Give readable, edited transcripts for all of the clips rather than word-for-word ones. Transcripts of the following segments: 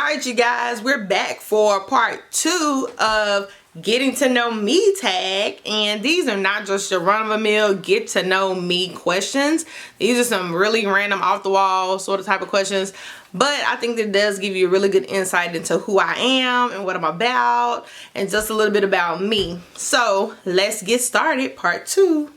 Alright, you guys, we're back for part 2 of Getting to Know Me tag, and these are not just your run-of-the-mill get to know me questions. These are some really random off the wall sort of type of questions, but I think that does give you a really good insight into who I am and what I'm about and just a little bit about me. So let's get started. Part 2.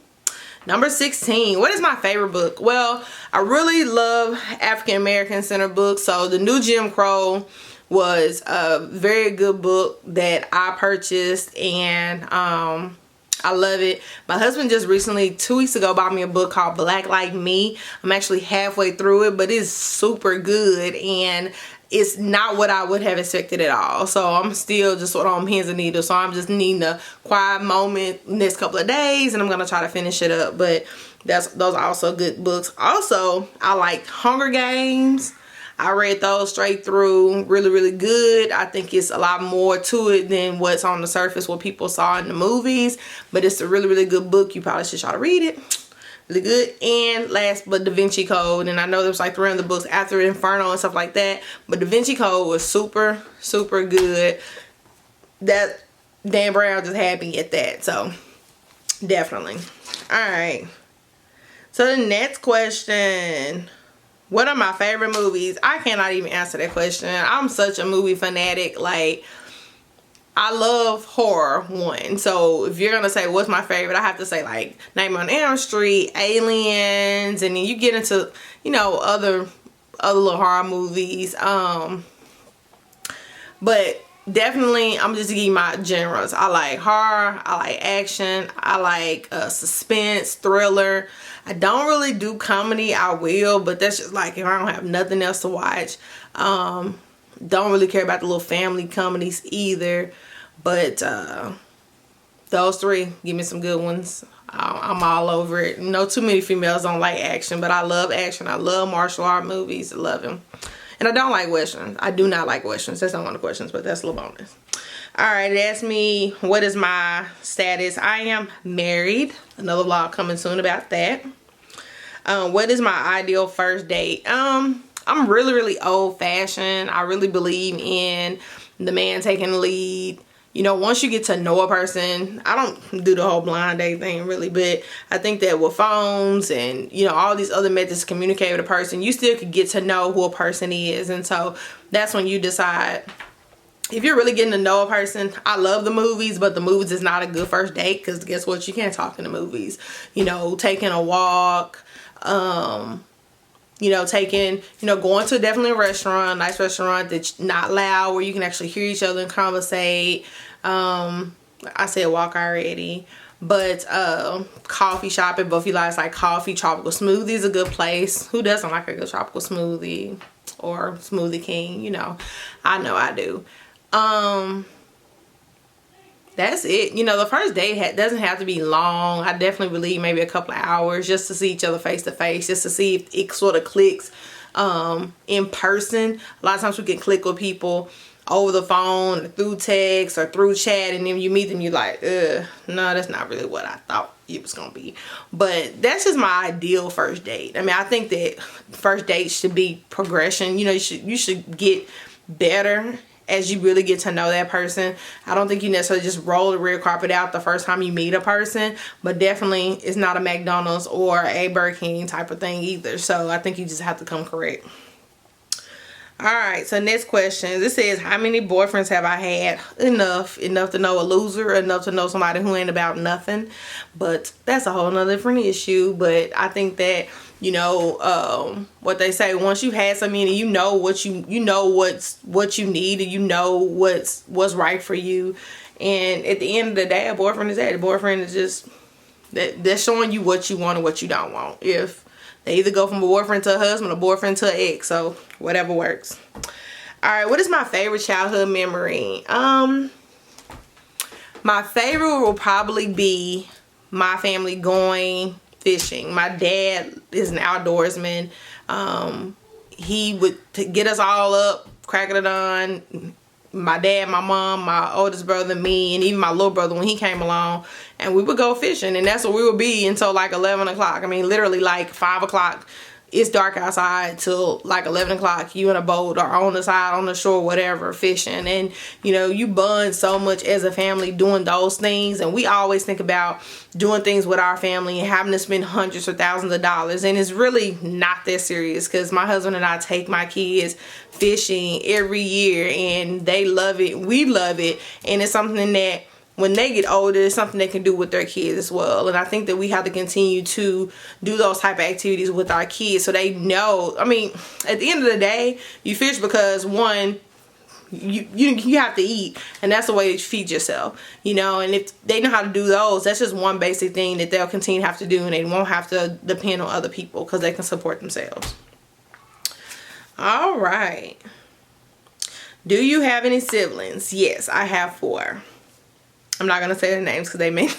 Number 16, what is my favorite book? Well, I really love African American Center books. So The New Jim Crow was a very good book that I purchased, and I love it. My husband just recently, 2 weeks ago, bought me a book called Black Like Me. I'm actually halfway through it, but it's super good, and it's not what I would have expected at all. So I'm still just sort of on pins and needles. So I'm just needing a quiet moment next couple of days, and I'm gonna try to finish it up. But those are also good books. Also, I like Hunger Games. I read those straight through. Really good. I think it's a lot more to it than what's on the surface, what people saw in the movies. But it's a really good book. You probably should try to read it. Really good. And last but Da Vinci Code, and I know there's like 3 other books after Inferno and stuff like that, but Da Vinci Code was super good. That Dan Brown just had me at that, so definitely. All right, so the next question, what are my favorite movies? I cannot even answer that question. I'm such a movie fanatic. Like, I love horror, one. So if you're gonna say what's my favorite, I have to say like Nightmare on Elm Street, Aliens, and then you get into, you know, other little horror movies. But definitely I'm just giving my genres. I like horror, I like action, I like suspense, thriller. I don't really do comedy. I will, but that's just like if I don't have nothing else to watch. Don't really care about the little family comedies either, but those 3, give me some good ones. I'm all over it. You know, too many females don't like action, but I love action. I love martial art movies. I love them. And I don't like westerns. I do not like westerns. That's not one of the questions, but that's a little bonus. Alright, it asked me what is my status. I am married. Another vlog coming soon about that. What is my ideal first date? I'm really old fashioned. I really believe in the man taking the lead. You know, once you get to know a person, I don't do the whole blind date thing really, but I think that with phones and, you know, all these other methods to communicate with a person, you still could get to know who a person is. And so that's when you decide if you're really getting to know a person. I love the movies, but the movies is not a good first date because guess what? You can't talk in the movies. You know, taking a walk, you know, going to definitely a restaurant, nice restaurant that's not loud, where you can actually hear each other and conversate. I said walk already, but coffee shopping. But if you like coffee, tropical smoothie is a good place. Who doesn't like a good tropical smoothie or Smoothie King? You know I do. That's it. You know, the first date doesn't have to be long. I definitely believe maybe a couple of hours just to see each other face to face, just to see if it sort of clicks in person. A lot of times we can click with people over the phone or through text or through chat, and then you meet them, you're like, no, that's not really what I thought it was gonna be. But that's just my ideal first date. I mean, I think that first dates should be progression. You know, you should get better as you really get to know that person. I don't think you necessarily just roll the red carpet out the first time you meet a person, but definitely it's not a McDonald's or a Burger King type of thing either. So I think you just have to come correct. Alright, so next question. This says, how many boyfriends have I had? Enough to know a loser, enough to know somebody who ain't about nothing. But that's a whole nother different issue. But I think that, you know, what they say, once you've had so many, you know what you know what you need, and you know what's right for you. And at the end of the day, a boyfriend is that. A boyfriend is just they're showing you what you want and what you don't want. If they either go from a boyfriend to a husband, a boyfriend to an ex, so whatever works. Alright, what is my favorite childhood memory? My favorite will probably be my family going fishing. My dad is an outdoorsman. He would get us all up, cracking it on. My dad, my mom, my oldest brother, me, and even my little brother when he came along, and we would go fishing, and that's what we would be until like 11 o'clock. I mean, literally like 5 o'clock it's dark outside till like 11 o'clock, you in a boat or on the side, on the shore, whatever, fishing. And you know, you bond so much as a family doing those things. And we always think about doing things with our family and having to spend hundreds or thousands of dollars, and it's really not that serious, because my husband and I take my kids fishing every year and they love it, we love it, and it's something that when they get older, it's something they can do with their kids as well. And I think that we have to continue to do those type of activities with our kids, so they know, I mean, at the end of the day, you fish because one, you have to eat, and that's the way to feed yourself, you know. And if they know how to do those, that's just one basic thing that they'll continue to have to do, and they won't have to depend on other people because they can support themselves. All right. Do you have any siblings? Yes, I have 4. I'm not gonna say their names because they may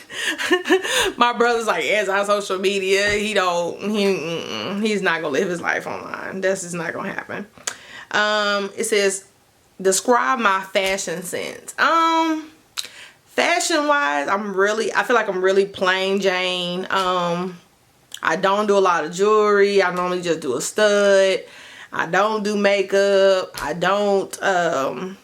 my brother's like on social media. He's not gonna live his life online. That's just not gonna happen. It says, describe my fashion sense. Fashion wise, I feel like I'm really plain Jane. I don't do a lot of jewelry. I normally just do a stud. I don't do makeup. I don't know.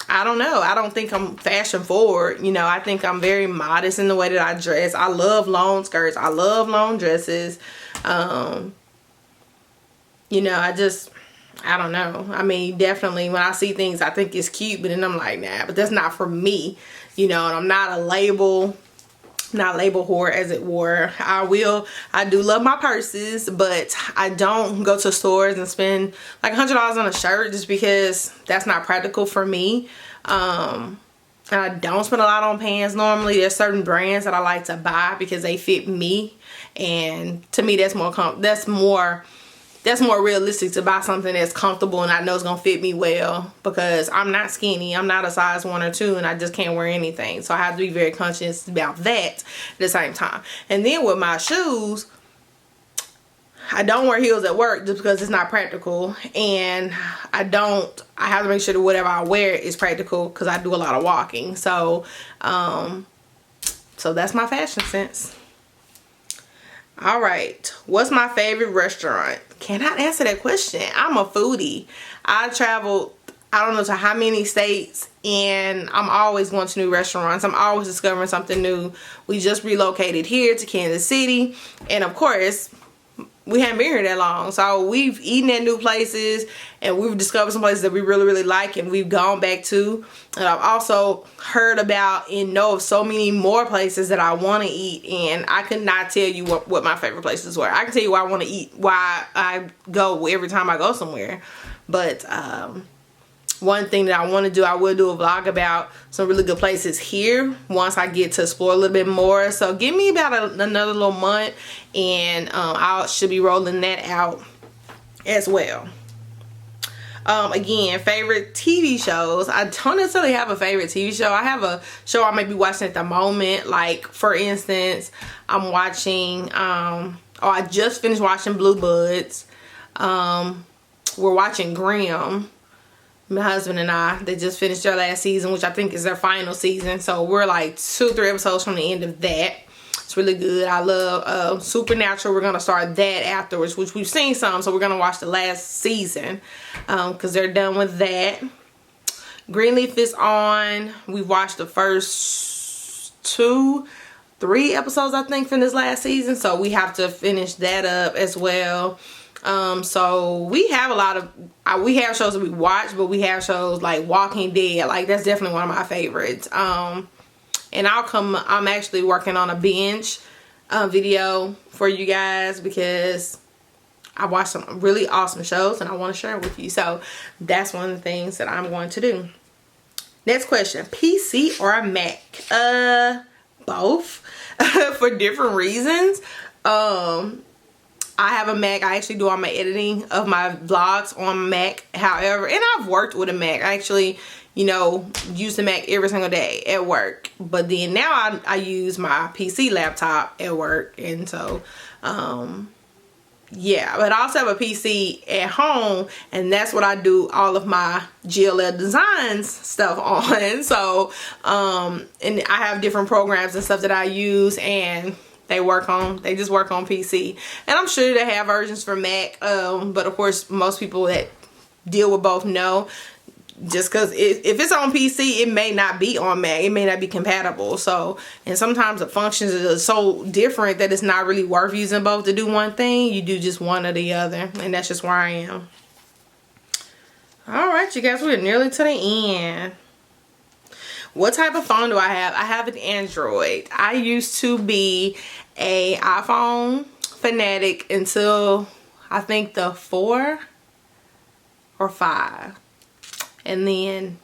I don't think I'm fashion forward. You know, I think I'm very modest in the way that I dress. I love long skirts. I love long dresses. You know, I don't know. I mean, definitely when I see things, I think it's cute, but then I'm like, nah, but that's not for me. You know, and I'm not a label whore, as it were. I do love my purses, but I don't go to stores and spend like $100 on a shirt just because that's not practical for me. And I don't spend a lot on pants normally. There's certain brands that I like to buy because they fit me, and to me that's more realistic, to buy something that's comfortable and I know it's gonna fit me well, because I'm not skinny. I'm not a size 1 or 2, and I just can't wear anything. So I have to be very conscious about that at the same time. And then with my shoes, I don't wear heels at work just because it's not practical, and I have to make sure that whatever I wear is practical because I do a lot of walking. So that's my fashion sense. All right, what's my favorite restaurant? Cannot answer that question. I'm a foodie. I traveled, I don't know to how many states, and I'm always going to new restaurants. I'm always discovering something new. We just relocated here to Kansas City, and of course, we haven't been here that long, so we've eaten at new places, and we've discovered some places that we really, really like, and we've gone back to. And I've also heard about and know of so many more places that I want to eat, and I could not tell you what my favorite places were. I can tell you where I want to eat, why I go every time I go somewhere. But one thing that I want to do, I will do a vlog about some really good places here once I get to explore a little bit more. So give me about another little month, and I should be rolling that out as well. Again, favorite TV shows. I don't necessarily have a favorite TV show. I have a show I may be watching at the moment. Like, for instance, I'm watching, I just finished watching Blue Bloods. We're watching Grimm. My husband and I, they just finished their last season, which I think is their final season. So we're like 2 or 3 episodes from the end of that. It's really good. I love Supernatural. We're going to start that afterwards, which we've seen some. So we're going to watch the last season because they're done with that. Greenleaf is on. We watched the first 2, 3 episodes, I think, from this last season. So we have to finish that up as well. So we have a lot of, we have shows that we watch, but we have shows like Walking Dead. Like, that's definitely one of my favorites. And I'm actually working on a binge video for you guys because I watched some really awesome shows and I want to share it with you. So that's one of the things that I'm going to do. Next question, PC or Mac? Both for different reasons. I have a Mac. I actually do all my editing of my vlogs on Mac. However, and I've worked with a Mac. I actually, use the Mac every single day at work. But then now I use my PC laptop at work. And so, yeah. But I also have a PC at home. And that's what I do all of my GLL Designs stuff on. So, and I have different programs and stuff that I use. And they just work on PC. And I'm sure they have versions for Mac, but of course most people that deal with both know, just because if it's on PC, it may not be on Mac. It may not be compatible. So, and sometimes the functions are so different that it's not really worth using both to do one thing. You do just one or the other, and that's just where I am. All right, you guys, we're nearly to the end. What type of phone do I have? I have an Android. I used to be a iPhone fanatic until I think the 4 or 5. And then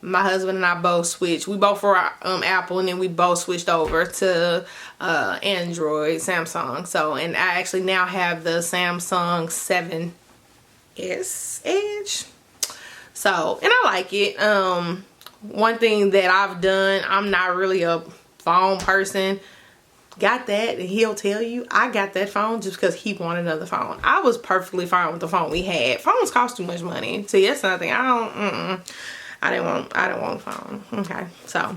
my husband and I both switched. We both were Apple, and then we both switched over to Android, Samsung. So, and I actually now have the Samsung 7S Edge. So, and I like it. One thing that I've done, I'm not really a phone person. Got that, and he'll tell you I got that phone just because he wanted another phone. I was perfectly fine with the phone we had. Phones cost too much money. See, that's nothing. I didn't want a phone. Okay, so,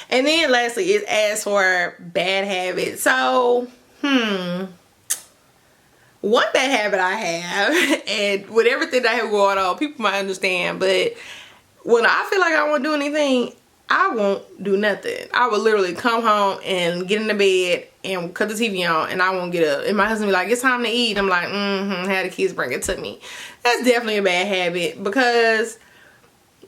and then lastly is as for bad habits. So, one bad habit I have, and with everything that I have going on, people might understand, but when I feel like I won't do anything, I won't do nothing. I would literally come home and get in the bed and cut the TV on, and I won't get up. And my husband be like, it's time to eat. I'm like, have the kids bring it to me. That's definitely a bad habit, because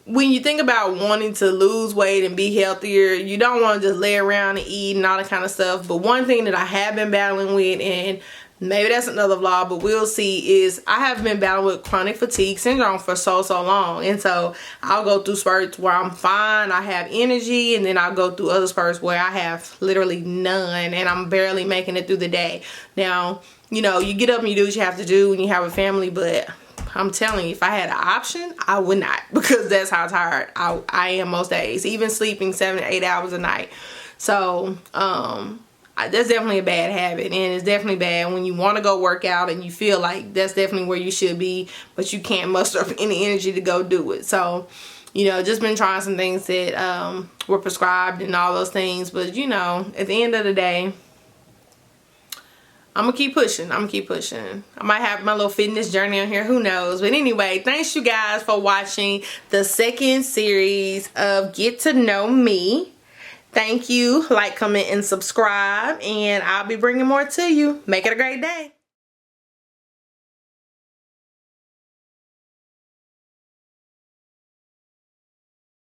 when you think about wanting to lose weight and be healthier, you don't want to just lay around and eat and all that kind of stuff. But one thing that I have been battling with, and maybe that's another vlog, but we'll see, is I have been battling with chronic fatigue syndrome for so long. And so I'll go through spurts where I'm fine, I have energy, and then I'll go through other spurts where I have literally none and I'm barely making it through the day. Now, you know, you get up and you do what you have to do when you have a family, but I'm telling you, if I had an option, I would not, because that's how tired I am most days, even sleeping 7 to 8 hours a night. So, that's definitely a bad habit, and it's definitely bad when you want to go work out and you feel like that's definitely where you should be, but you can't muster up any energy to go do it. So, you know, just been trying some things that were prescribed and all those things, but you know, at the end of the day, I'm gonna keep pushing. I might have my little fitness journey on here, who knows. But anyway, thanks you guys for watching the second series of Get to Know Me. Thank you. Like, comment, and subscribe, and I'll be bringing more to you. Make it a great day.